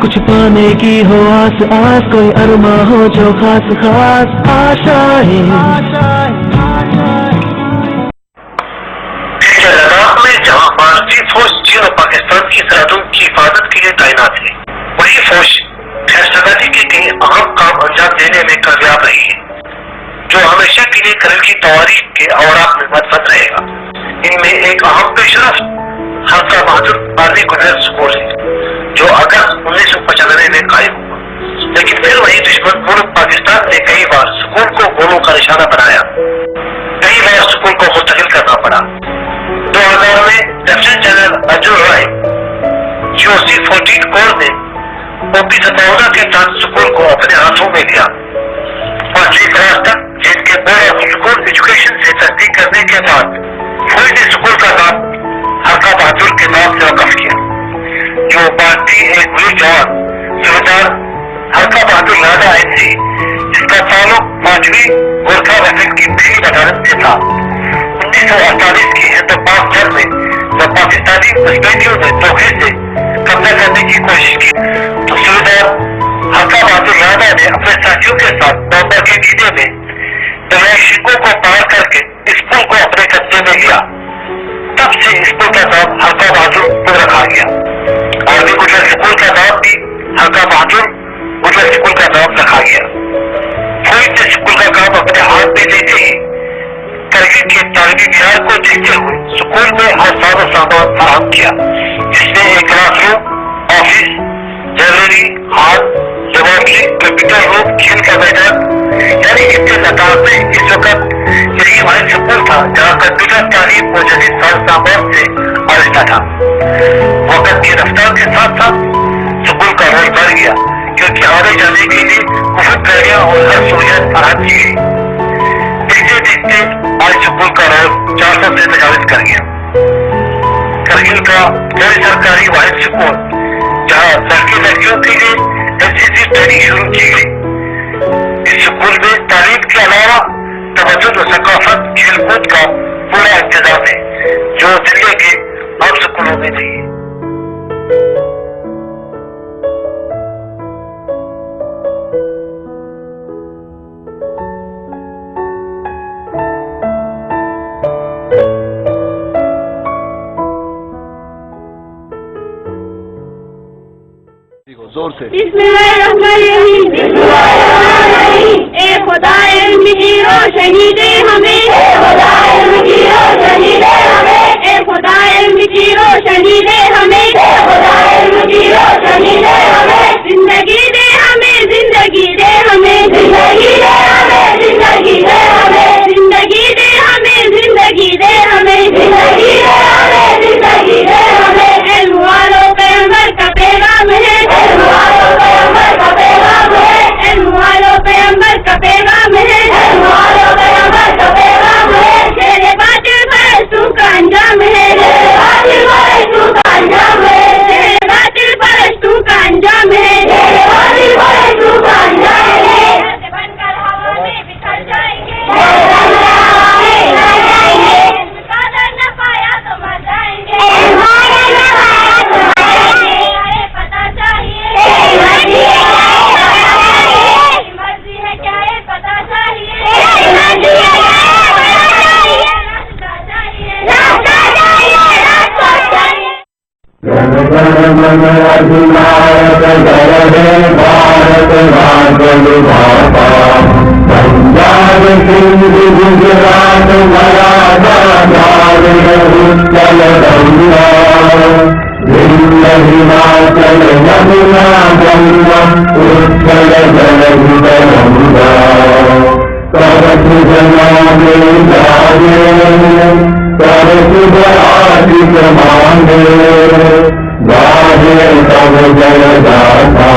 कुछ पाने की हो आस आस, कोई अरमा हो जो खास खास आशाएं। लद्दाख में जहां भारतीय फौज चीन और पाकिस्तान की सरहदों की हिफाजत के लिए तैनात है, वही फौज फैसलाबाजी के कई अहम काम अंजाम देने में कामयाब रही है, जो हमेशा के लिए करगिल की तारीख के औराक में मदफन रहेगा। इनमें एक अहम पेशरफ हल्का बहादुर आर्मी गुजर स्कूल है, जो अगस्त 1995 में कायम हुआ, लेकिन फिर वही दुश्मन मुल्क पाकिस्तान ने कई बार स्कूल को गोलों का निशाना बनाया, कई बार स्कूल को मुस्तकिल करना पड़ा। 2000 में lieutenant general Arjun Rai GOC-14 core ने OP-57 के तहत स्कूल को अपने हाथों में लिया। 5वीं क्लास तक चीन के बोर्ड ऑफ स्कूल एजुकेशन से तस्दीक करने के बाद फौज ने स्कूल का नाम हल्का बहादुर के नाम से वक़्फ किया, जो भारतीय एक वीर जवान सूबेदार हल्का बहादुर लाडा NC, जिसका ताल्लुक 5वीं गोरखा राइफल की पहली बटालियन से था। 1948 की हिंद-पाक जंग में जब पाकिस्तानी घुसपैठियों ने धोखे से कब्जा करने की कोशिश की, तो सूबेदार हल्का बहादुर लाडा ने अपने साथियों के साथ नवंबर के महीने में दरियाई शिंगो को पार करके स्कूल को अपने कब्जे में लिया। तब से स्कूल का नाम हल्का बहादुर रखा गया। आर्मी गुजर स्कूल का नाम भी हल्का बहादुर गुजर स्कूल का नाम रखा गया। फौज ने स्कूल का काम अपने हाथ में लेते ही करगिल के तालीमी मियार को देखते हुए स्कूल में हर सारा सामान फराहम किया, जिसमें एक classroom, office, library, hall, laboratory, computer room, खेल का मैदान, यानी इतने लद्दाख में इस वक्त यही वही स्कूल था जहाँ कंप्यूटर तालीम और जदीद सामान से आविष्टा था। वक्त की रफ्तार के साथ साथ स्कूल का रोल बढ़ गया, क्योंकि आने जाने के लिए मुफ्त गाड़ियां और हर सहूलियत फराहम की गई। देखते देखते आज स्कूल का रोल 400 से तजाविज कर गया। करगिल का गैर सरकारी वाहिद स्कूल, जहाँ लड़के लड़कियों के लिए NCC ट्रेनिंग शुरू की गई। इस स्कूल में तालीम के अलावा तवज्जुह और सकाफत, खेलकूद का पूरा इंतजाम है, जो दिल्ली के आम स्कूलों में नहीं है। जोर से ए खुदा इल्म की रोशनी दे हमें, ए खुदा इल्म की रोशनी दे हमें, ए खुदा इल्म की रोशनी दे हमें, ए खुदा इल्म की रोशनी दे हमें, जिंदगी दे हमें, जिंदगी दे हमें, जिंदगी दे हमें, जिंदगी दे हमें, जिंदगी दे हमें, जिंदगी दे हमें, जिंदगी दे हमें, जिंदगी दे हमें। इल्म वालों पैगंबर का पैगाम है, इल्म वालों पैगंबर का पैगाम है, इल्म वालों पैगंबर का पैगाम है, इल्म वालों पैगंबर का पैगाम है। शेरे बातिल परस्तों का अंजाम है, शेरे बातिल परस्तों का अंजाम है, शेरे बातिल परस्तों का अंजाम है, शेरे बातिल परस्तों का अंजाम है। बनकर हवा में बिखर जाएंगे, कादर न पाया तो मर जाएंगे, पता चाहिए मर्जी है क्या ये पता चाहिए, जन गण मन अधिनायक जय हे भारत भाग्य विधाता, पंजाब सिंध गुजरात मराठा द्राविड़ उत्कल गंगा, विंध्य हिमाचल यमुना गंगा उत्कल जलधि तरंगा, तब शुभ नामे जागे, तब शुभ आशिष मांगे, गाहे तब जय गाथा।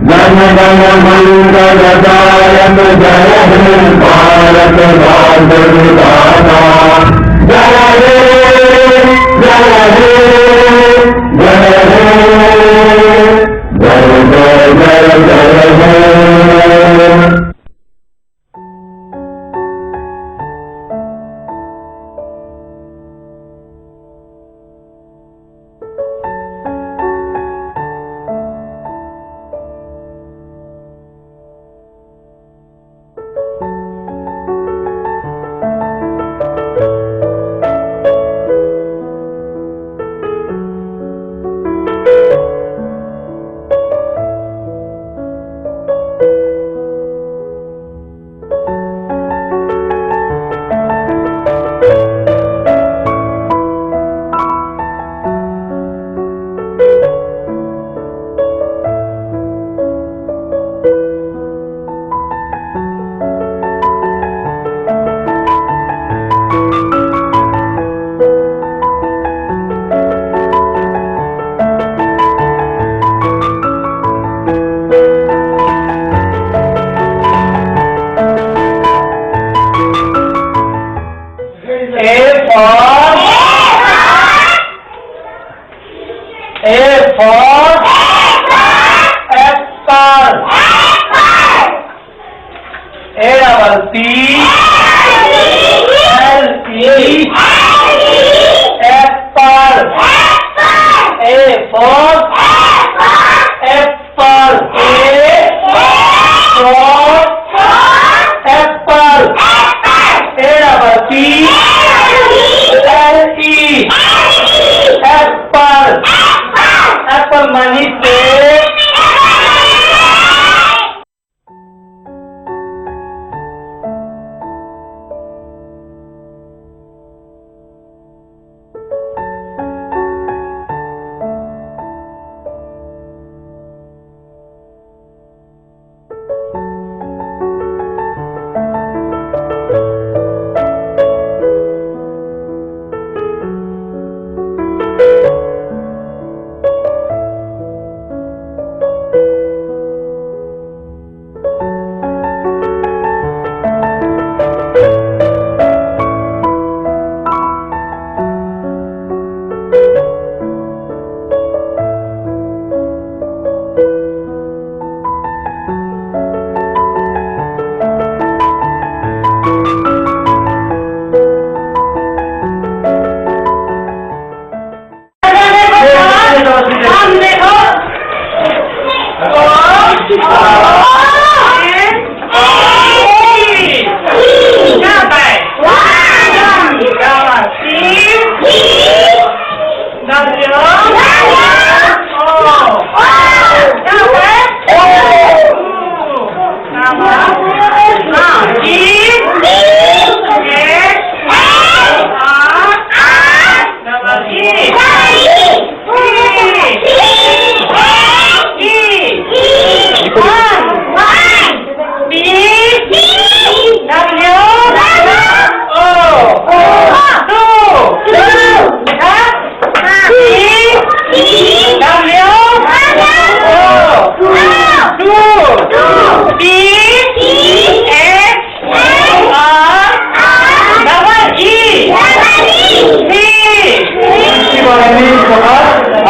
जन गण मंगलदायक जय हे भारत भाग्य विधाता, जय हे जय हे जय हे जय जय जय जय हे। A for apple. A double P L E apple. A for apple. A for apple. A double P L E apple. Apple money से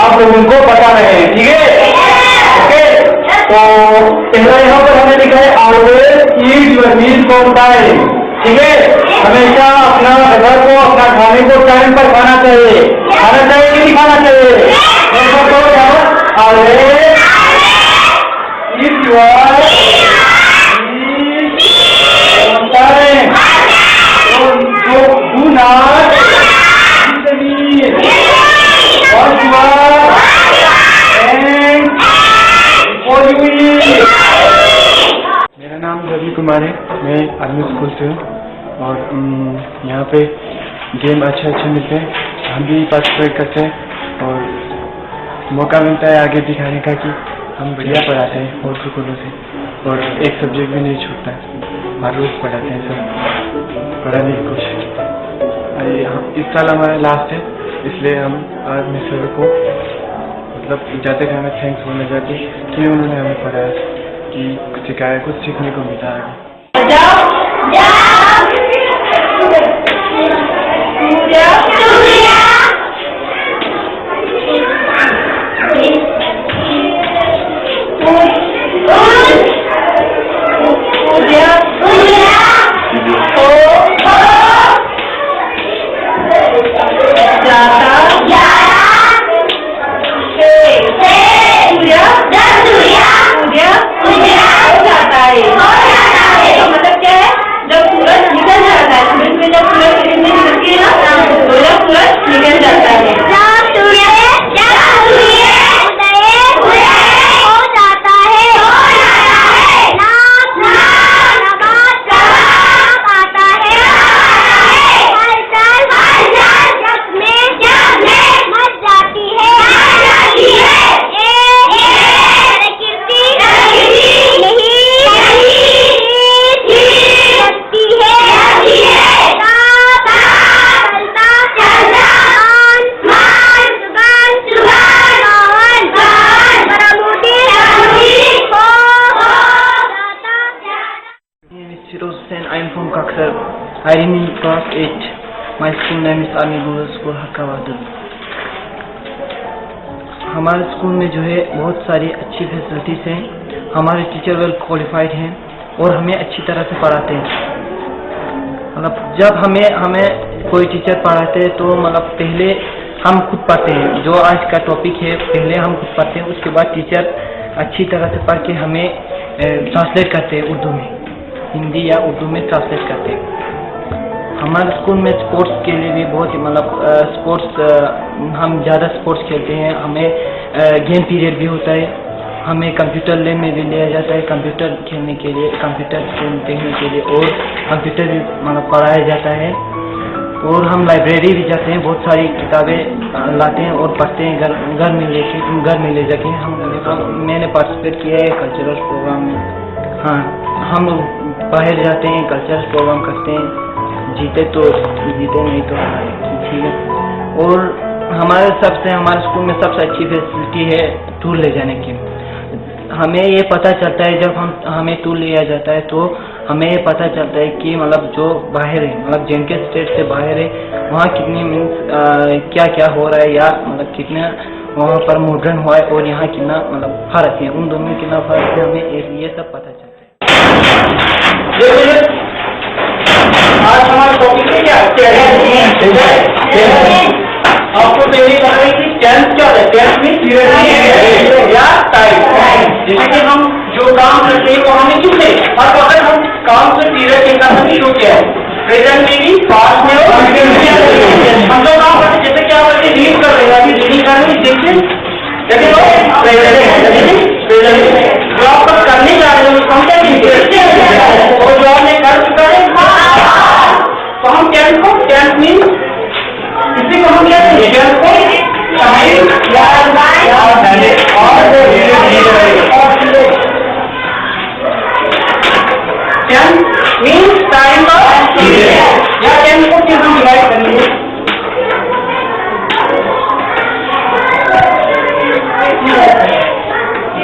आप लोगों को बता रहे हैं, ठीक है? ओके, तो पहला यहाँ पर हमें लिखा है always eat your meal on time, ठीक है? हमेशा अपना घर को, अपना खाने को टाइम पर खाना चाहिए। खाना चाहिए कि नहीं खाना चाहिए? Always eat your meal on time, do not eat the meal मेरा नाम रवि कुमार है, मैं आर्मी स्कूल से हूँ और यहाँ पे गेम अच्छे मिलते हैं, हम भी पार्टिसिपेट करते हैं और मौका मिलता है आगे दिखाने का कि हम बढ़िया पढ़ाते हैं और स्कूलों से, और एक सब्जेक्ट भी नहीं छूटता है, हर रोज़ पढ़ाते हैं सब, पढ़ाने की कोशिश। इस साल हमारा लास्ट है, इसलिए हम आर्मी सर को मतलब जाते थे हमें थैंक्स बोलना चाहते कि उन्होंने हमें पढ़ाया, कि कुछ सिखाया, कुछ सीखने को मिला I am from Kaksar. I am in class 8. My school name is Army Girls School, Hakkawadar. हमारे स्कूल में जो है बहुत सारी अच्छी फैसिलिटीज़ हैं, हमारे टीचर वेल क्वालिफाइड हैं और हमें अच्छी तरह से पढ़ाते हैं। मतलब जब हमें कोई टीचर पढ़ाते हैं तो मतलब पहले हम खुद पढ़ते हैं, जो आज का टॉपिक है पहले हम खुद पढ़ते हैं, उसके बाद टीचर अच्छी तरह से पढ़ के हमें ट्रांसलेट करते हैं उर्दू में, हिंदी या उर्दू में ट्रांसलेट करते हैं। हमारे स्कूल में स्पोर्ट्स के लिए भी बहुत मतलब स्पोर्ट्स हम ज़्यादा स्पोर्ट्स खेलते हैं। हमें गेम पीरियड भी होता है, हमें कंप्यूटर लैब में भी लिया जाता है कंप्यूटर खेलने के लिए, कंप्यूटर देखने के लिए, और कंप्यूटर भी मतलब पढ़ाया जाता है। और हम लाइब्रेरी भी जाते हैं, बहुत सारी किताबें लाते हैं और पढ़ते हैं घर में ले जाके। मैंने पार्टिसिपेट किया है कल्चरल प्रोग्राम में। हाँ, हम बाहर जाते हैं, कल्चरल प्रोग्राम करते हैं, जीते तो जीते, नहीं तो ठीक है। और हमारे स्कूल में सबसे अच्छी फैसिलिटी है टूर ले जाने की। हमें ये पता चलता है जब हमें टूर लिया जाता है तो हमें ये पता चलता है कि मतलब जो बाहर है, मतलब JNK स्टेट से बाहर है, वहाँ कितनी क्या क्या हो रहा है, या मतलब कितना वहाँ पर मॉडर्न हुआ है और यहाँ कितना मतलब फर्क है, उन दोनों में कितना फर्क है, हमें ये सब पता चलता है। आज हमारे टॉपिक है आपको पहले कहा है कि टेंस क्या है, टेंस में पीरियड या टाइम। जैसे कि हम जो काम करते हैं वो हमें किससे, और अगर हम काम से पीरियड के साथ शुरू किया है, प्रेजेंट में भी, पास्ट में और हम जो काम करते, जैसे कि आप अभी रीड कर रहे हैं, अभी रीडिंग कर रहे हैं, देखिए जो आप करने जा रहे हैं उसको हम क्या कीजिए, और जो आपने कर चुका है तो हम टेंस मीन इसी को हम क्या टेंस को टाइम टेंस मीन्स टाइम का या टेंस को किस हम डिवाइड करेंगे,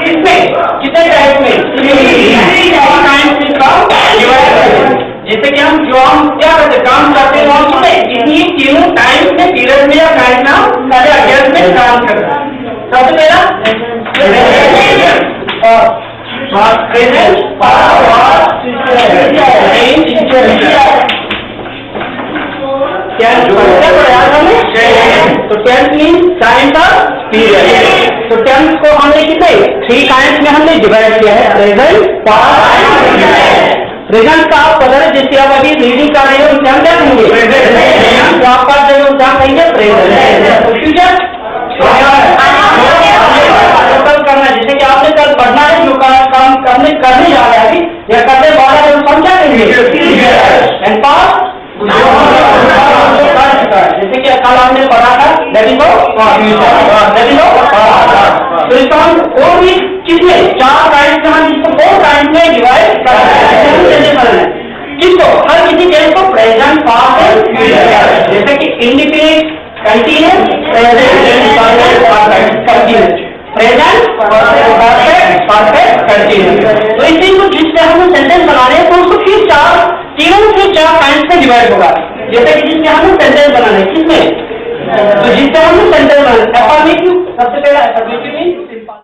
इसमें कितने टाइप में जैसे कि हम क्या करते काम करते हैं वहाँ इतनी तीनों टाइम में पीरियड में या टाइम में सारे अज्ञात में काम करते हैं। सबसे पहला तो टेंस मीन टाइम का पीरियड। तो टेंस को हमने कितने 3 काइंड्स में हमने डिवाइड किया है, प्रेजेंट, पास्ट। प्रेजेंट का आप पता है, जैसे आप अभी रीडिंग कर रहे हो उनसे हम क्या कहेंगे, तो आप पढ़ रहे हो उनसे हम कहेंगे प्रेजेंट। फ्यूचर कल करना, जैसे कि आपने कल पढ़ना है, जो काम करने जा रहा है अभी या करने वाला है उसको हम क्या कहेंगे, एंड पास्ट जैसे कि कल आपने पढ़ा था दैट इज तो इसका हम और भी किसमें 4 काइंड में हम इसको 4 काइंड में डिवाइड कर रहे हैं। किसको, हर किसी चीज को प्रेजेंट, पास्ट एंड फ्यूचर। जैसे कि independent, continuous, present, perfect, continuous. तो इसी को जिससे हम सेंटेंस बना रहे हैं तो उसको फिर 4 काइंड में डिवाइड होगा। जैसे कि जिसमें हमें सेंटेंस बनाना है, किसमें, तो जिससे हमें सेंटेंस बनाना है, अफर्मेटिव सबसे पहला अफर्मेटिव मीन सिंपल।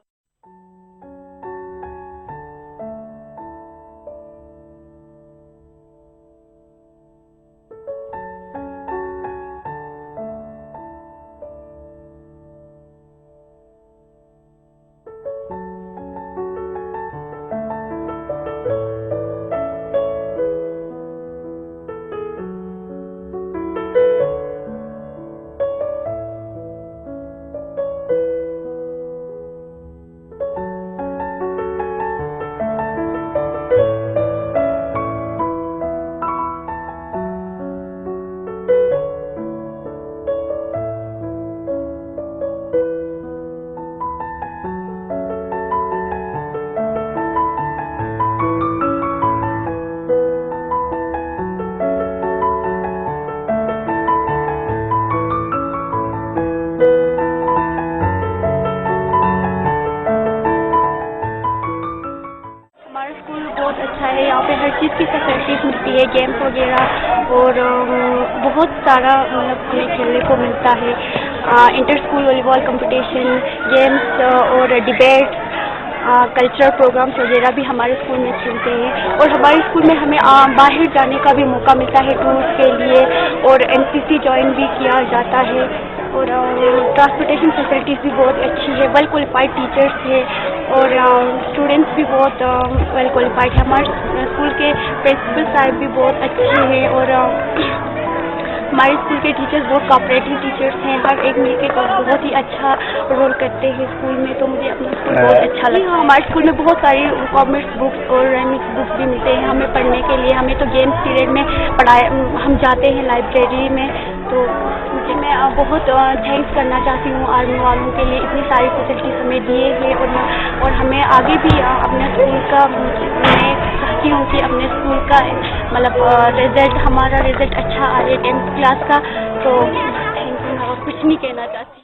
चीज़ की फैसिलिटीज मिलती है, गेम्स वगैरह, और बहुत सारा मतलब हमें खेलने को मिलता है। Inter school volleyball competition, games और डिबेट, कल्चरल प्रोग्राम्स वगैरह भी हमारे स्कूल में चलते हैं। और हमारे स्कूल में हमें बाहर जाने का भी मौका मिलता है टूर्स के लिए, और एनसीसी ज्वाइन भी किया जाता है। और ट्रांसपोर्टेशन फैसिलिटीज़ भी बहुत अच्छी है, वेल क्वालिफाइड टीचर्स है, और स्टूडेंट्स भी बहुत वेल क्वालिफाइड है। हमारे स्कूल के प्रिंसिपल साहब भी बहुत अच्छे हैं, और हमारे स्कूल के टीचर्स बहुत कोऑपरेटिव टीचर्स हैं, हर एक मिलकर बहुत ही अच्छा रोल करते हैं स्कूल में। तो मुझे अपना स्कूल बहुत अच्छा लगा। हमारे स्कूल में बहुत सारी कॉमर्स बुक्स और रेमिक्स बुक्स भी मिलते हैं हमें पढ़ने के लिए। हमें तो गेम्स पीरियड में हम जाते हैं लाइब्रेरी में। तो मुझे मैं बहुत थैंक्स करना चाहती हूँ आर्मी वालों के लिए, इतनी सारी फैसिलिटीज हमें दिए हैं, और हमें आगे भी अपने स्कूल का, मैं चाहती हूँ कि अपने स्कूल का मतलब हमारा रिजल्ट अच्छा आए 10th क्लास का। तो थैंक यू, और कुछ नहीं कहना चाहती।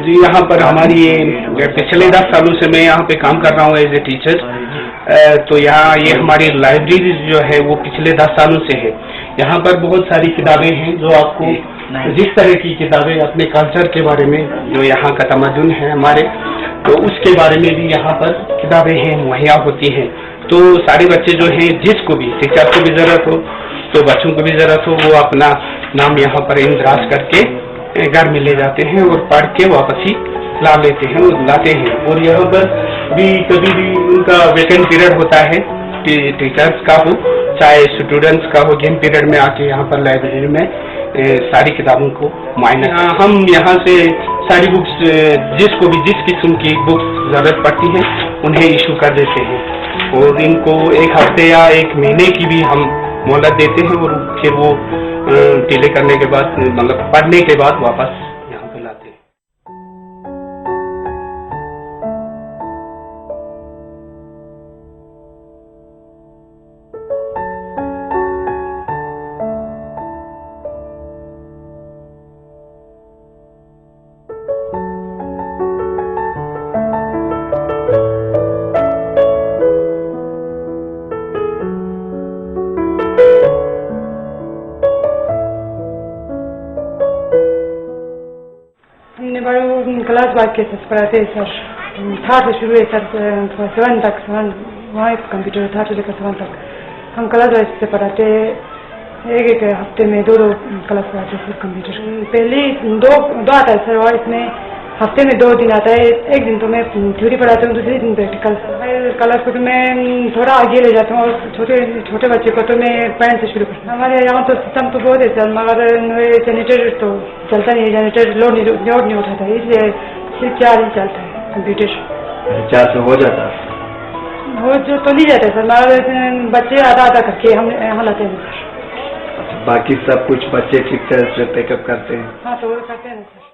जी, यहाँ पर हमारी ये पिछले 10 सालों से मैं यहाँ पे काम कर रहा हूँ एज ए टीचर। तो यहाँ ये हमारी लाइब्रेरी जो है वो पिछले 10 सालों से है। यहाँ पर बहुत सारी किताबें हैं जो आपको जिस तरह की किताबें अपने कल्चर के बारे में, जो यहाँ का तमद्दुन है हमारे, तो उसके बारे में भी यहाँ पर किताबें हैं मुहैया होती हैं। तो सारे बच्चे जो हैं, जिसको भी, टीचर को भी ज़रूरत हो तो बच्चों को भी ज़रूरत हो, वो अपना नाम यहाँ पर इंदराज करके घर में ले जाते हैं और पढ़ के वापस ही ला लेते हैं और लाते हैं। और यहाँ पर भी कभी भी उनका वेकेंट पीरियड होता है, टीचर्स का हो चाहे स्टूडेंट्स का हो, गेम पीरियड में आके यहाँ पर लाइब्रेरी में सारी किताबों को मुआयना हम यहाँ से सारी बुक्स जिसको भी जिस किस्म की बुक्स ज़रूरत पड़ती है उन्हें इशू कर देते हैं, और इनको 1 हफ्ते या 1 महीने की भी हम मोहलत देते हैं, और फिर वो डिले करने के बाद, मतलब पढ़ने के बाद वापस यहाँ पे लाते हैं। हमने बड़े क्लास बाग के सर पढ़ाते हैं सर, 3rd से शुरू है सर 7 तक, वहाँ एक कंप्यूटर 3rd से लेकर 7 तक हम क्लास वाइज से पढ़ाते हैं। एक हफ्ते में 2 क्लास पढ़ाते हैं सर कंप्यूटर। पहले 2 आता है सर, और इसमें हफ्ते में 2 दिन आता है। एक दिन तो मैं थ्योरी पढ़ाती हूँ, दूसरे दिन प्रैक्टिकल। क्लास को तो मैं थोड़ा आगे ले जाता हूँ, और छोटे बच्चे को तो मैं पैंट से शुरू करता हूँ। हमारे यहाँ तो सिस्टम तो बहुत है सर, मगर जनरेटर तो चलता नहीं है, जनरेटर लोड नहीं उठाता है, इसलिए सिर्फ 4 ही चलता है कंप्यूटर। 4 से हो जाता है? वो जो तो नहीं जाता है सर, मगर बच्चे आधा करके हम यहाँ लाते हैं सर। बाकी सब कुछ बच्चे ठीक तरह से पिकअप करते हैं? हाँ, तो वो करते हैं सर।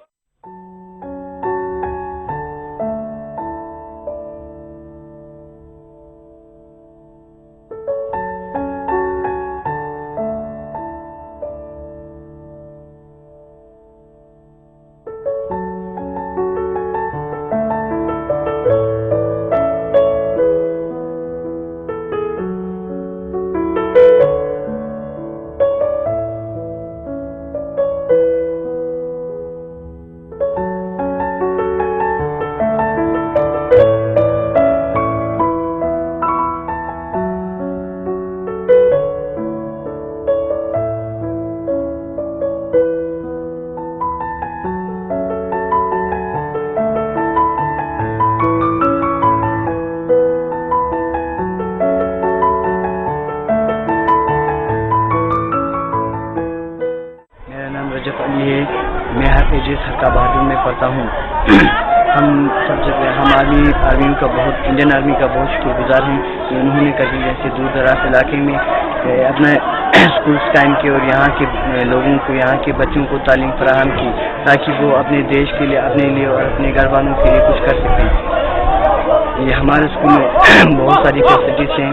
KG हरका बहादुर में पढ़ता हूँ। हम आर्मी का बहुत, इंडियन आर्मी का बहुत शुक्रगुजार हैं कि उन्होंने कभी जैसे दूर दराज इलाके में अपने स्कूल टाइम के और यहाँ के लोगों को, यहाँ के बच्चों को तालीम फराहम की, ताकि वो अपने देश के लिए, अपने लिए और अपने घर वालों के लिए कुछ कर सकें। ये हमारे स्कूल में बहुत सारी फैसिलिटीज़ हैं,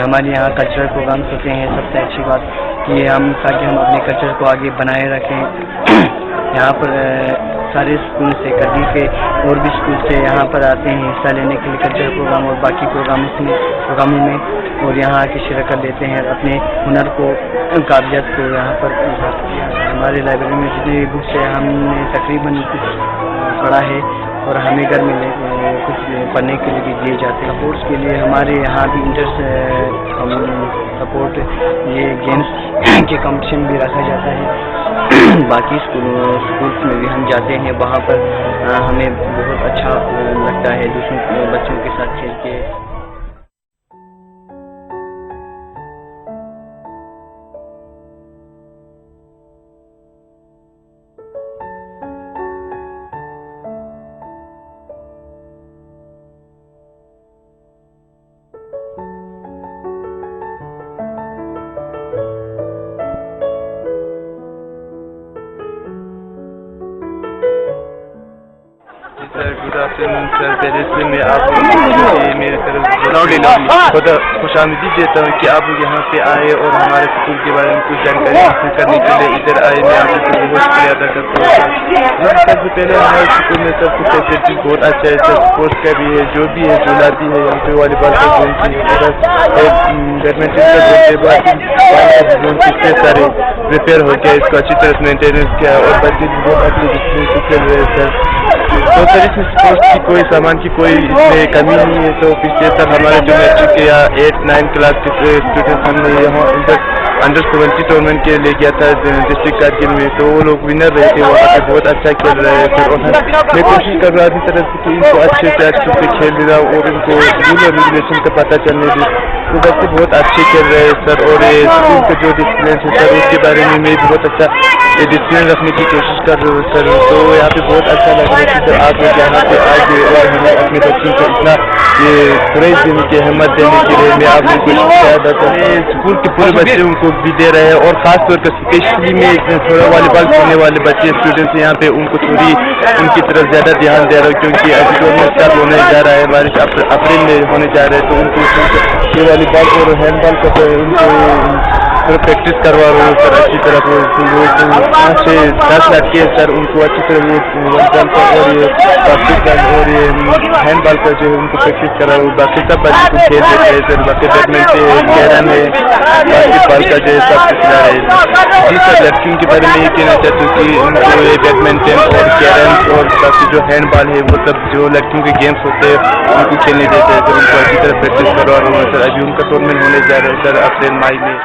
हमारे यहाँ कल्चरल प्रोग्राम्स होते हैं। सबसे अच्छी बात ये ताकि हम अपने कल्चर को आगे बनाए रखें। यहाँ पर सारे स्कूल से, कदी के और भी स्कूल से यहाँ पर आते हैं हिस्सा लेने के लिए कल्चरल प्रोग्राम और बाकी प्रोग्रामों में, और यहाँ आके शिरकत लेते हैं, अपने हुनर को, काबिलियत को यहाँ पर हमारे लाइब्रेरी में जितने बुक्स है हमने तकरीबन कुछ पढ़ा है और हमें घर में कुछ पढ़ने के लिए भी दिए जाते हैं। स्पोर्ट्स के लिए हमारे यहाँ भी सपोर्ट ये गेम्स के कंपटीशन भी रखा जाता है। बाकी स्कूल्स में भी हम जाते हैं, वहाँ पर हमें बहुत अच्छा लगता है दूसरों बच्चों के साथ खेल के। Good afternoon sir. पहले से मैं आप लोगों को मेरी तरफ खुशामदीद देता हूँ कि आप लोग यहाँ पे आए और हमारे स्कूल के बारे में कुछ जानकारी हासिल करने के लिए इधर आए। मैं आप लोग को बहुत शुक्रिया अदा करता हूँ। सबसे पहले हमारे स्कूल में सब कुछ फैसिलिटी बहुत अच्छा है, सब स्पोर्ट्स का भी है, जो भी है झूलाती है, यहाँ पे वॉलीबॉल का जोन बैडमिंटन का जोन कितने सारे प्रिपेयर हो गया, इसको अच्छी तरह मेंटेनेंस किया और बच्चे भी बहुत अच्छे खेल रहे हैं सर। तो सर इसमें स्पोर्ट्स की कोई सामान की कोई इसमें कमी नहीं है। तो पिछले साल हमारे जो मैट्रिक के या 8-9 क्लास के स्टूडेंट्स हमने यहाँ अंडर 70 टूर्नामेंट के ले गया था डिस्ट्रिक्ट कारगिल में, तो वो लोग विनर रहे थे, वहाँ पे बहुत अच्छा खेल रहे हैं सर। और मैं कोशिश कर रहा हूँ तरह से कि इनको अच्छे से खेल रहा हूँ और इनको रूल और रेगुलेशन का पता चलने दी, तो बच्चे बहुत अच्छे खेल रहे हैं सर। और ये स्कूल का जो डिसिप्लिन है सर, उसके बारे में मैं बहुत अच्छा ये डिसिप्लिन रखने की कोशिश कर रहा हूँ सर। तो यहाँ पे बहुत अच्छा लग रहा है कि सर आप लोग यहाँ पे आगे और हमें अपने बच्चों को इतना ये प्रेज देने की हिम्मत देने के लिए मैं आप लोग को शुक्रिया अदा करता हूँ। स्कूल के पूरे बच्चों को भी दे रहे हैं और खास तौर पर स्पेशली में थोड़ा वॉलीबॉल खेलने वाले बच्चे स्टूडेंट्स यहाँ पे उनको थोड़ी उनकी तरफ ज़्यादा ध्यान दे रहा हूँ, क्योंकि अभी टूर्नामेंट स्टार्ट होने जा रहा है, बारिश अप्रैल में होने जा रहा है, तो उनको ये वॉलीबॉल और हैंडबॉल का उनको थोड़ा प्रैक्टिस करवा रहा हूँ सर अच्छी तरह। वो 5 से 10 लड़के सर, उनको अच्छी तरह ये वॉलीबॉल का और ये बास्केटबॉल और ये हैंडबॉल का जो है उनको प्रैक्टिस करा रहा हूँ। बाकी सब बच्चे को खेल देते हैं सर, बाकी बैडमिंटन, कैरम है, बास्केटबॉल का जो है सब कुछ खिला रहे हैं जी सर। लड़कियों के बारे में ये कहना चाहता हूँ कि उनको ये बैडमिंटन और कैरम और बाकी जो हैंडबॉल है वो सब जो लड़कियों के गेम्स होते हैं उनको खेलने देते हैं सर, उनको अच्छी तरह प्रैक्टिस करवा रहा हूँ सर। अभी उनका टूर्नामेंट होने जा रहा है सर अप्रैल-मई में।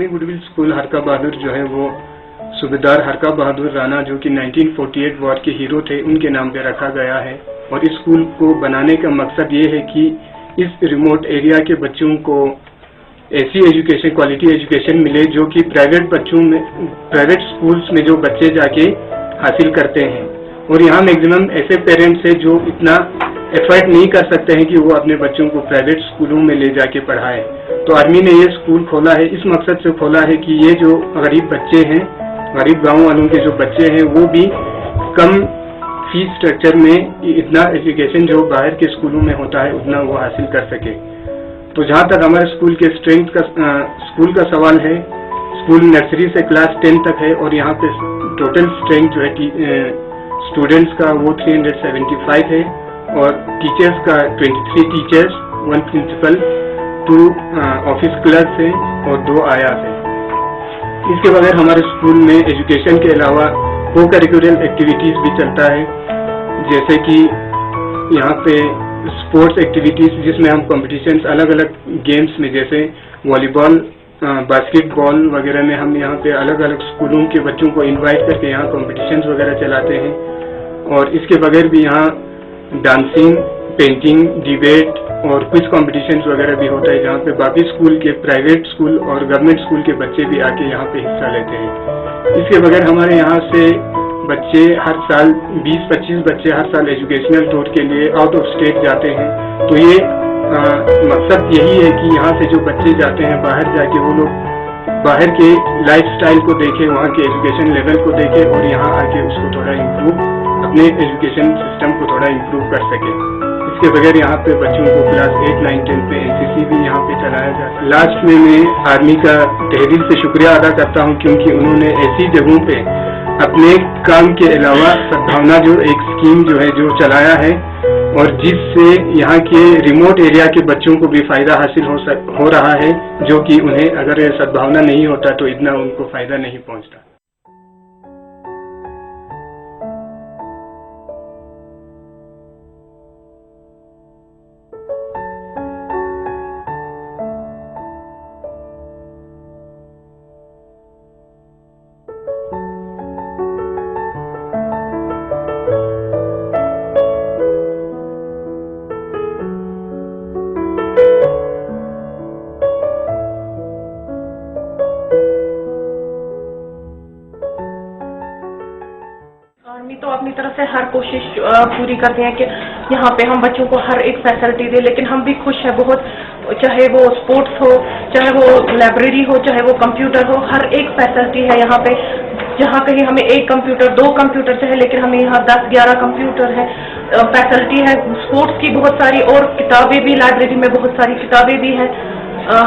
गुडविल स्कूल हरका बहादुर जो है वो सूबेदार हरका बहादुर राणा जो कि 1948 वॉर के हीरो थे उनके नाम पे रखा गया है। और इस स्कूल को बनाने का मकसद ये है कि इस रिमोट एरिया के बच्चों को ऐसी एजुकेशन, क्वालिटी एजुकेशन मिले जो कि प्राइवेट स्कूल्स में जो बच्चे जाके हासिल करते हैं। और यहाँ मैक्सिमम ऐसे पेरेंट्स हैं जो इतना एफर्ट नहीं कर सकते हैं कि वो अपने बच्चों को प्राइवेट स्कूलों में ले जाके पढ़ाएं। तो आर्मी ने ये स्कूल खोला है, इस मकसद से खोला है कि ये जो गरीब बच्चे हैं, गरीब गांव वालों के जो बच्चे हैं, वो भी कम फीस स्ट्रक्चर में इतना एजुकेशन जो बाहर के स्कूलों में होता है उतना वो हासिल कर सके। तो जहाँ तक हमारे स्कूल के स्कूल का सवाल है, स्कूल नर्सरी से क्लास 10 तक है और यहाँ पे टोटल स्ट्रेंथ जो है स्टूडेंट्स का वो 375 है और टीचर्स का 23 टीचर्स, 1 प्रिंसिपल, 2 ऑफिस क्लर्क्स हैं और 2 आयास हैं। इसके बगैर हमारे स्कूल में एजुकेशन के अलावा को करिकुलर एक्टिविटीज भी चलता है, जैसे कि यहाँ पे स्पोर्ट्स एक्टिविटीज जिसमें हम कॉम्पिटिशन्स अलग अलग गेम्स में जैसे वॉलीबॉल, बास्केटबॉल वगैरह में हम यहाँ पे अलग अलग स्कूलों के बच्चों को इनवाइट करके यहाँ कॉम्पिटिशन्स वगैरह चलाते हैं। और इसके बगैर भी यहाँ डांसिंग, पेंटिंग, डिबेट और क्विज कॉम्पिटिशन्स वगैरह भी होता है, जहाँ पे बाकी स्कूल के प्राइवेट स्कूल और गवर्नमेंट स्कूल के बच्चे भी आके यहाँ पे हिस्सा लेते हैं। इसके बगैर हमारे यहाँ से बच्चे हर साल 20-25 बच्चे हर साल एजुकेशनल टूर के लिए आउट ऑफ स्टेट जाते हैं। तो ये मकसद यही है कि यहाँ से जो बच्चे जाते हैं बाहर जाके वो लोग बाहर के लाइफस्टाइल को देखें, वहाँ के एजुकेशन लेवल को देखें और यहाँ आके उसको थोड़ा इम्प्रूव, अपने एजुकेशन सिस्टम को थोड़ा इम्प्रूव कर सके। इसके बगैर यहाँ पे बच्चों को क्लास 8, 9, 10 पे एनसीसी भी यहाँ पे चलाया जाता है। लास्ट में मैं आर्मी का तहे दिल से शुक्रिया अदा करता हूँ क्योंकि उन्होंने ऐसी जगहों पे अपने काम के अलावा सद्भावना जो एक स्कीम जो है जो चलाया है और जिससे यहाँ के रिमोट एरिया के बच्चों को भी फायदा हासिल हो रहा है, जो कि उन्हें अगर सद्भावना नहीं होता तो इतना उनको फायदा नहीं पहुँचता। तो अपनी तरफ से हर कोशिश पूरी करते हैं कि यहाँ पे हम बच्चों को हर एक फैसिलिटी दें, लेकिन हम भी खुश हैं बहुत, चाहे वो स्पोर्ट्स हो, चाहे वो लाइब्रेरी हो, चाहे वो कंप्यूटर हो, हर एक फैसिलिटी है यहाँ पे। जहाँ कहीं हमें 1 कंप्यूटर 2 कंप्यूटर से है, लेकिन हमें यहाँ 10-11 कंप्यूटर है, फैसिलिटी है। स्पोर्ट्स की बहुत सारी और किताबें भी, लाइब्रेरी में बहुत सारी किताबें भी हैं,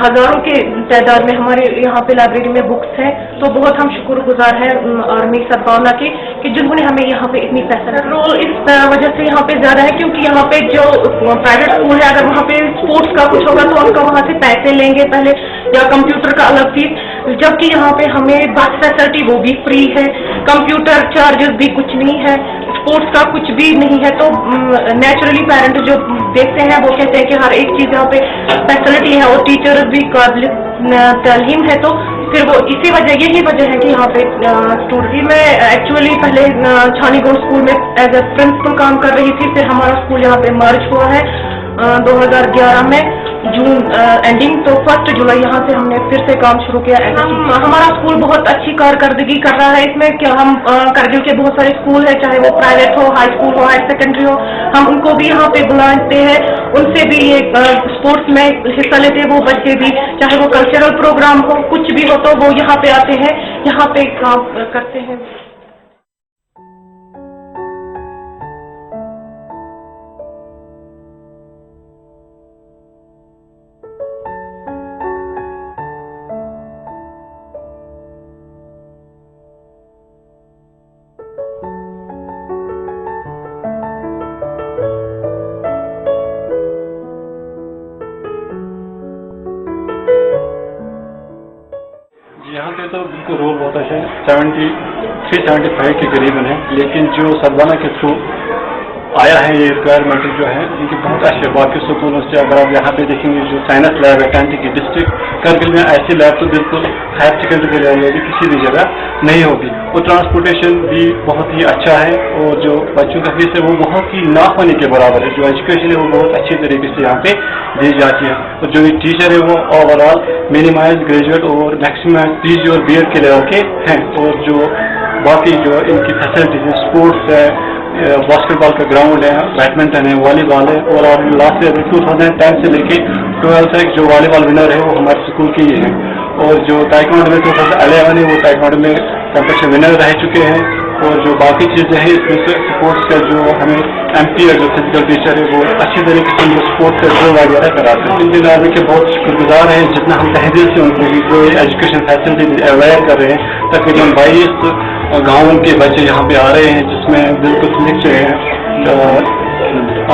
हजारों के तादाद में हमारे यहाँ पे लाइब्रेरी में बुक्स हैं। तो बहुत हम शुक्रगुजार हैं आर्मी सद्भावना के कि जिन्होंने हमें यहाँ पे इतनी फैसिलिटी। रोल इस वजह से यहाँ पे ज्यादा है क्योंकि यहाँ पे जो प्राइवेट स्कूल है, अगर वहाँ पे स्पोर्ट्स का कुछ होगा तो उनका वहाँ से पैसे लेंगे पहले, या कंप्यूटर का अलग फीस, जबकि यहाँ पे हमें बस फैसिलिटी वो भी फ्री है, कंप्यूटर चार्जेस भी कुछ नहीं है, स्पोर्ट्स का कुछ भी नहीं है। तो नेचुरली पेरेंट जो देखते हैं वो कहते हैं कि हर एक चीज यहाँ पे फैसिलिटी है और टीचर्स भी काबिल तालीम है। तो फिर वो यही वजह है कि यहाँ पे स्टूडेंट। मैं एक्चुअली पहले छानीगोंड स्कूल में एज ए प्रिंसिपल काम कर रही थी, फिर हमारा स्कूल यहाँ पे मर्ज हुआ है 2011 में जून एंडिंग, तो 1 जुलाई यहाँ से हमने फिर से काम शुरू किया। हमारा स्कूल बहुत अच्छी कारकर्दगी कर रहा है इसमें क्या हम करगिल के बहुत सारे स्कूल है, चाहे वो प्राइवेट हो, हाई स्कूल हो, हायर सेकेंडरी हो, हम उनको भी यहाँ पे बुलाते हैं, उनसे भी ये स्पोर्ट्स में हिस्सा लेते हैं वो बच्चे भी, चाहे वो कल्चरल प्रोग्राम हो, कुछ भी हो तो वो यहाँ पे आते हैं, यहाँ पे काम करते हैं। यहाँ पे तो बिल्कुल रोल बहुत अच्छा है, 73-75 के करीबन है, लेकिन जो सद्भावना के थ्रू आया है ये रिक्वायरमेंट जो है इनकी बहुत अच्छे बाकी स्कूलों से। अगर आप यहाँ पे देखेंगे जो साइंस लैब है 10th की डिस्ट्रिक्ट करगिल में, ऐसी लैब तो बिल्कुल हायर सेकेंडरी के लेवल में भी किसी भी जगह नहीं होगी। और ट्रांसपोर्टेशन भी बहुत ही अच्छा है और जो बच्चों का फीस है वो बहुत ही ना होने के बराबर है। जो एजुकेशन है वो बहुत अच्छी तरीके से यहाँ पे दी जाती है। और जो टीचर है वो ओवरऑल मिनिमाइज ग्रेजुएट और मैक्सिमम PG और BEd के लेवल के हैं। और जो बाकी जो इनकी फैसिलिटीज है, स्पोर्ट्स है, बास्केटबॉल का ग्राउंड है, बैडमिंटन है, वॉलीबॉल है। और अब लास्ट ईयर 2010 से लेके 12 तक जो वॉलीबॉल विनर है वो हमारे स्कूल के ही है। और जो ताइक्वांडो में 2011 है वो ताइक्वांडो में कॉम्पिटिशन विनर रह चुके हैं। और जो बाकी चीज़ें हैं इसमें स्पोर्ट्स का जो हमें MP जो फिजिकल टीचर है वो अच्छी तरीके से स्पोर्ट्स का ड्रिल वगैरह कराते हैं। इंडियन आर्मी के बहुत शुक्रगुजार हैं जितना हम तहदील से उनको जो एजुकेशन फैसिलिटी अवेयर कर रहे हैं। तकरीबन 22 गाँव के बच्चे यहाँ पे आ रहे हैं जिसमें बिल्कुल लिखे हैं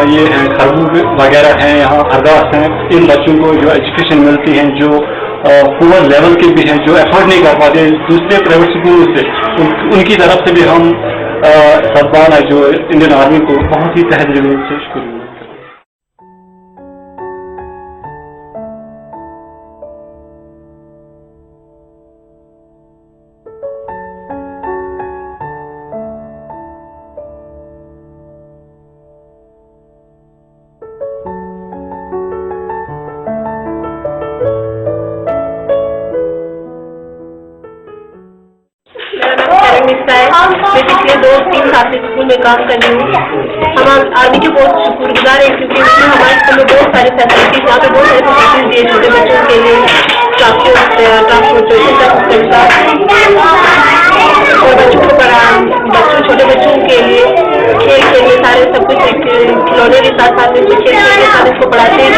ये हैं खरबूज वगैरह हैं, यहाँ हरदास हैं। इन बच्चों को जो एजुकेशन मिलती है जो पुअर लेवल के भी हैं, जो एफर्ट नहीं कर पाते दूसरे प्राइवेट स्कूलों से, उनकी तरफ से भी हम सरकार है जो इंडियन आर्मी को बहुत ही तहे दिल से शुक्रिया। मैं पिछले 2-3 साल से स्कूल में काम कर रही हूँ। हम आर्मी के बहुत शुक्रगुजार हैं क्योंकि उसने हमारे स्कूल में बहुत सारी फैसिलिटीज, यहाँ पे बहुत सारी फैसिलिटीज दी है छोटे बच्चों के लिए, ट्रांसपोर्टेशन का सिस्टम और बच्चों छोटे बच्चों के लिए खेल के लिए सारे सब कुछ खिलौने के साथ साथ में खेल के साथ इसको पढ़ाते हैं।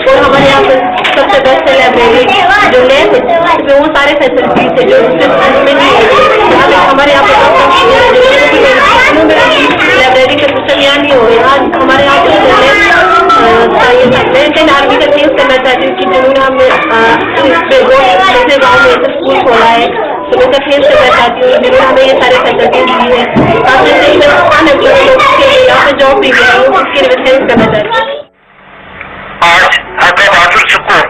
और हमारे यहाँ पर सबसे बेस्ट है लाइब्रेरी, जो लैब है वो सारे फैसिलिटीज है जो स्कूल में नहीं है। हमारे यहाँ पर लाइब्रेरी का सिस्टम यहाँ नहीं हो रहा। हमारे यहाँ मैं इंडियन आर्मी का चीज करना चाहती हूँ कि जिन्होंने हमें दूसरे गाँव में ऐसे स्कूल खोला है तो मैं फेस करना चाहती हूँ जिन्होंने हमें ये सारे फैसिलिटीज दी है। साथ में सही मैं लोगों के लिए यहाँ पे जॉब भी गया हूँ उसके लिए मैं थैंक्स करना चाहती हूँ। आज हरदा बहादुर स्कूल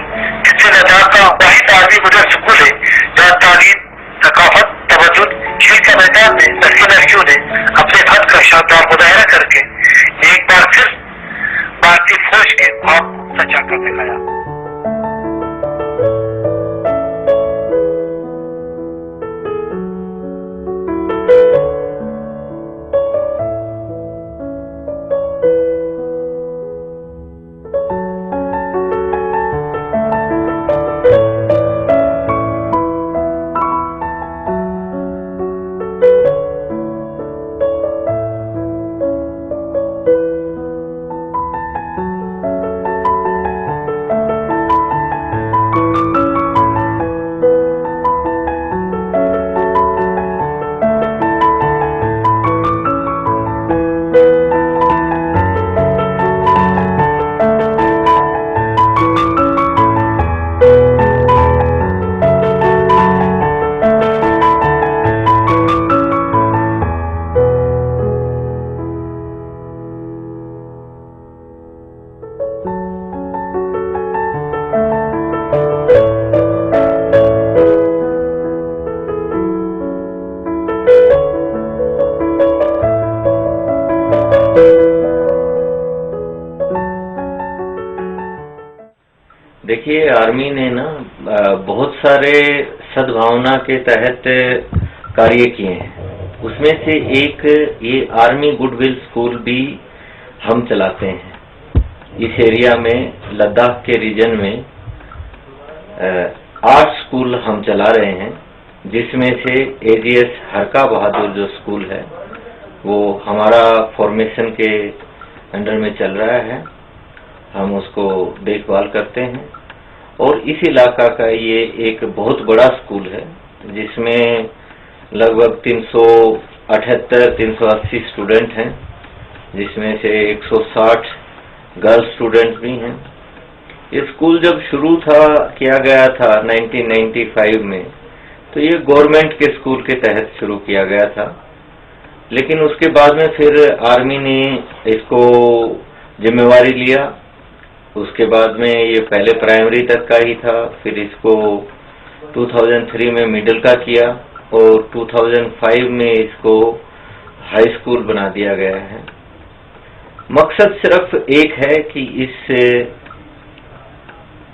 जिससे लद्दाख का वाहिद आर्मी मिडिल स्कूल है जहाँ तालीम, सकाफत, तवज्जुद, खेल के मैदान में लड़के लड़कियों ने अपने हद का शानदार मुजाहरा करके एक बार फिर भारतीय फौज के ख्वाब को सचा कर दिखाया। देखिए आर्मी ने ना बहुत सारे सद्भावना के तहत कार्य किए हैं। उसमें से एक ये आर्मी गुडविल स्कूल भी हम चलाते हैं। इस एरिया में लद्दाख के रीजन में 8 स्कूल हम चला रहे हैं जिसमें से AGS हरका बहादुर जो स्कूल है वो हमारा फॉर्मेशन के अंडर में चल रहा है। हम उसको देखभाल करते हैं और इस इलाका का ये एक बहुत बड़ा स्कूल है जिसमें लगभग 380 स्टूडेंट हैं जिसमें से 160 गर्ल्स स्टूडेंट भी हैं। ये स्कूल जब शुरू किया गया था 1995 में तो ये गवर्नमेंट के स्कूल के तहत शुरू किया गया था लेकिन उसके बाद में फिर आर्मी ने इसको जिम्मेवारी लिया। उसके बाद में ये पहले प्राइमरी तक का ही था, फिर इसको 2003 में मिडिल का किया और 2005 में इसको हाई स्कूल बना दिया गया है। मकसद सिर्फ एक है कि इस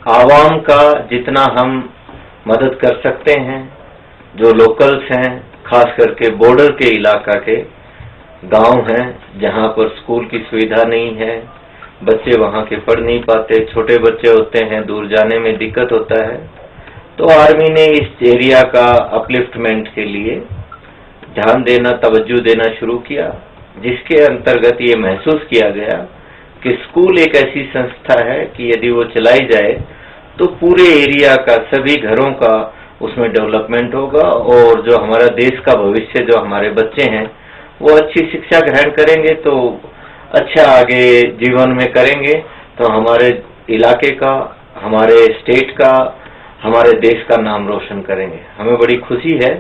आवाम का जितना हम मदद कर सकते हैं, जो लोकल्स हैं, खास करके बॉर्डर के इलाका के गांव हैं जहां पर स्कूल की सुविधा नहीं है, बच्चे वहां के पढ़ नहीं पाते, छोटे बच्चे होते हैं, दूर जाने में दिक्कत होता है, तो आर्मी ने इस एरिया का अपलिफ्टमेंट के लिए ध्यान देना, तवज्जो देना शुरू किया, जिसके अंतर्गत ये महसूस किया गया कि स्कूल एक ऐसी संस्था है कि यदि वो चलाई जाए तो पूरे एरिया का, सभी घरों का उसमें डेवलपमेंट होगा और जो हमारा देश का भविष्य, जो हमारे बच्चे हैं, वो अच्छी शिक्षा ग्रहण करेंगे तो अच्छा आगे जीवन में करेंगे तो हमारे इलाके का, हमारे स्टेट का, हमारे देश का नाम रोशन करेंगे। हमें बड़ी खुशी है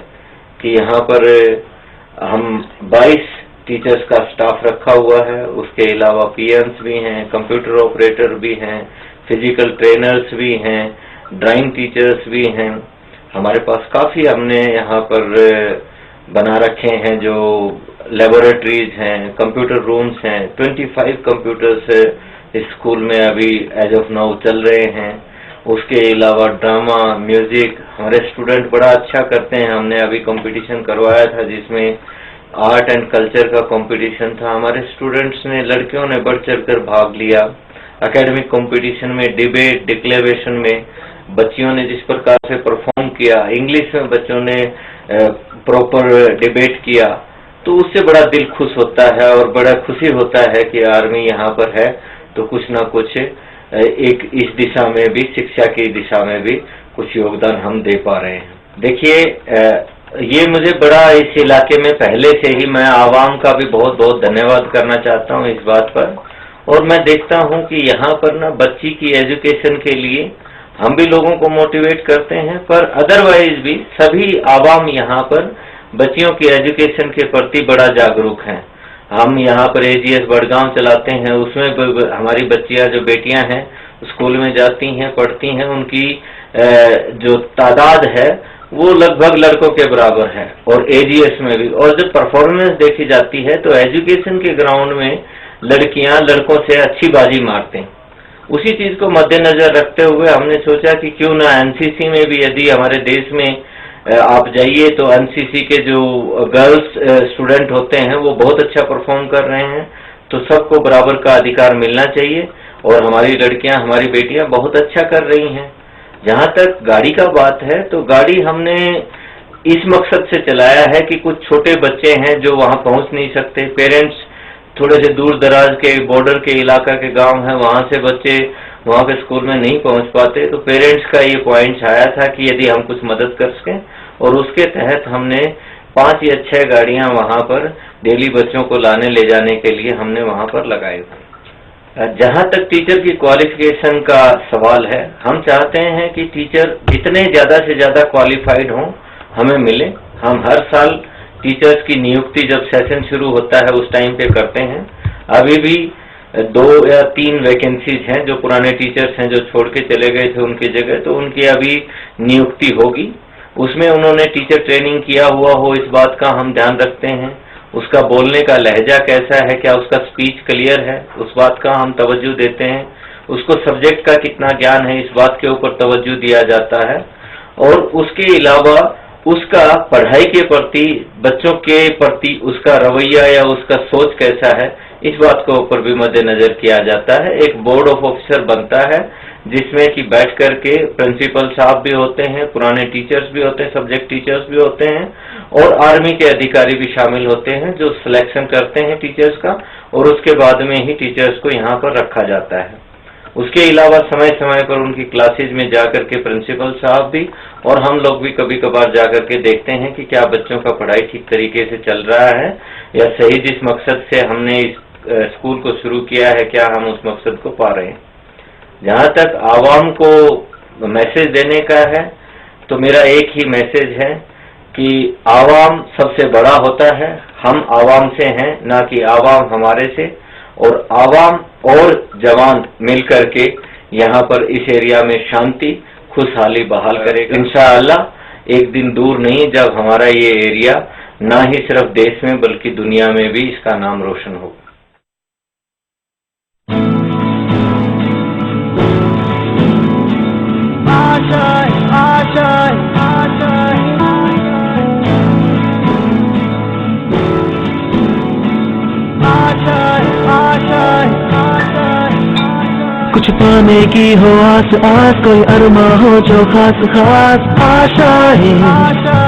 कि यहाँ पर हम 22 टीचर्स का स्टाफ रखा हुआ है, उसके अलावा पीएम्स भी हैं, कंप्यूटर ऑपरेटर भी हैं, फिजिकल ट्रेनर्स भी हैं, ड्राइंग टीचर्स भी हैं। हमारे पास काफ़ी हमने यहाँ पर बना रखे हैं, जो लेबोरेटरीज हैं, कंप्यूटर रूम्स हैं, 25 कंप्यूटर्स इस स्कूल में अभी एज ऑफ नाउ चल रहे हैं। उसके अलावा ड्रामा, म्यूजिक, हमारे स्टूडेंट बड़ा अच्छा करते हैं। हमने अभी कंपटीशन करवाया था जिसमें आर्ट एंड कल्चर का कंपटीशन था। हमारे स्टूडेंट्स ने, लड़कियों ने बढ़ चढ़कर भाग लिया। एकेडमिक कंपटीशन में, डिबेट, डिक्लेरेशन में बच्चियों ने जिस प्रकार से परफॉर्म किया, इंग्लिश में बच्चों ने प्रॉपर डिबेट किया, तो उससे बड़ा दिल खुश होता है और बड़ा खुशी होता है कि आर्मी यहाँ पर है तो कुछ ना कुछ एक इस दिशा में भी, शिक्षा की दिशा में भी कुछ योगदान हम दे पा रहे हैं। देखिए, ये मुझे बड़ा इस इलाके में पहले से ही, मैं आवाम का भी बहुत बहुत धन्यवाद करना चाहता हूँ इस बात पर। और मैं देखता हूँ कि यहाँ पर ना बच्ची की एजुकेशन के लिए हम भी लोगों को मोटिवेट करते हैं, पर अदरवाइज भी सभी आवाम यहाँ पर बच्चियों की एजुकेशन के प्रति बड़ा जागरूक हैं। हम यहाँ पर AGS बड़गांव चलाते हैं, उसमें हमारी बच्चियां, जो बेटियां हैं, स्कूल में जाती हैं, पढ़ती हैं, उनकी जो तादाद है वो लगभग लड़कों के बराबर है और AGS में भी। और जब परफॉर्मेंस देखी जाती है तो एजुकेशन के ग्राउंड में लड़कियां लड़कों से अच्छी बाजी मारते हैं। उसी चीज को मद्देनजर रखते हुए हमने सोचा कि क्यों ना NCC में भी, यदि हमारे देश में आप जाइए तो NCC के जो गर्ल्स स्टूडेंट होते हैं वो बहुत अच्छा परफॉर्म कर रहे हैं, तो सबको बराबर का अधिकार मिलना चाहिए। और हमारी लड़कियां, हमारी बेटियां बहुत अच्छा कर रही हैं। जहां तक गाड़ी का बात है, तो गाड़ी हमने इस मकसद से चलाया है कि कुछ छोटे बच्चे हैं जो वहां पहुंच नहीं सकते, पेरेंट्स थोड़े से दूर दराज के बॉर्डर के इलाका के गांव हैं, वहां से बच्चे वहां के स्कूल में नहीं पहुंच पाते, तो पेरेंट्स का ये पॉइंट आया था कि यदि हम कुछ मदद कर सकें, और उसके तहत हमने 5 या 6 गाड़ियां वहां पर डेली बच्चों को लाने ले जाने के लिए हमने वहां पर लगाई हुई। जहां तक टीचर की क्वालिफिकेशन का सवाल है, हम चाहते हैं कि टीचर जितने ज्यादा से ज्यादा क्वालिफाइड हों हमें मिले। हम हर साल टीचर्स की नियुक्ति जब सेशन शुरू होता है उस टाइम पे करते हैं। अभी भी 2 या 3 वैकेंसीज हैं, जो पुराने टीचर्स हैं जो छोड़ के चले गए थे उनकी जगह, तो उनकी अभी नियुक्ति होगी। उसमें उन्होंने टीचर ट्रेनिंग किया हुआ हो, इस बात का हम ध्यान रखते हैं। उसका बोलने का लहजा कैसा है, क्या उसका स्पीच क्लियर है, उस बात का हम तवज्जो देते हैं। उसको सब्जेक्ट का कितना ज्ञान है, इस बात के ऊपर तवज्जो दिया जाता है। और उसके अलावा उसका पढ़ाई के प्रति, बच्चों के प्रति उसका रवैया या उसका सोच कैसा है, इस बात के ऊपर भी मद्देनजर किया जाता है। एक बोर्ड ऑफ ऑफिसर बनता है जिसमें कि बैठ करके प्रिंसिपल साहब भी होते हैं, पुराने टीचर्स भी होते हैं, सब्जेक्ट टीचर्स भी होते हैं, और आर्मी के अधिकारी भी शामिल होते हैं जो सिलेक्शन करते हैं टीचर्स का, और उसके बाद में ही टीचर्स को यहाँ पर रखा जाता है। उसके अलावा समय समय पर उनकी क्लासेज में जाकर के प्रिंसिपल साहब भी और हम लोग भी कभी कभार जाकर के देखते हैं कि क्या बच्चों का पढ़ाई ठीक तरीके से चल रहा है या सही जिस मकसद से हमने इस स्कूल को शुरू किया है, क्या हम उस मकसद को पा रहे हैं। जहाँ तक आवाम को मैसेज देने का है, तो मेरा एक ही मैसेज है कि आवाम सबसे बड़ा होता है, हम आवाम से हैं, ना कि आवाम हमारे से, और आवाम और जवान मिलकर के यहाँ पर इस एरिया में शांति खुशहाली बहाल करेगा। इंशाअल्लाह एक दिन दूर नहीं जब हमारा ये एरिया ना ही सिर्फ देश में बल्कि दुनिया में भी इसका नाम रोशन होगा। कुछ पाने की हो आस आस, कोई अरमा हो जो खास खास आशाएं।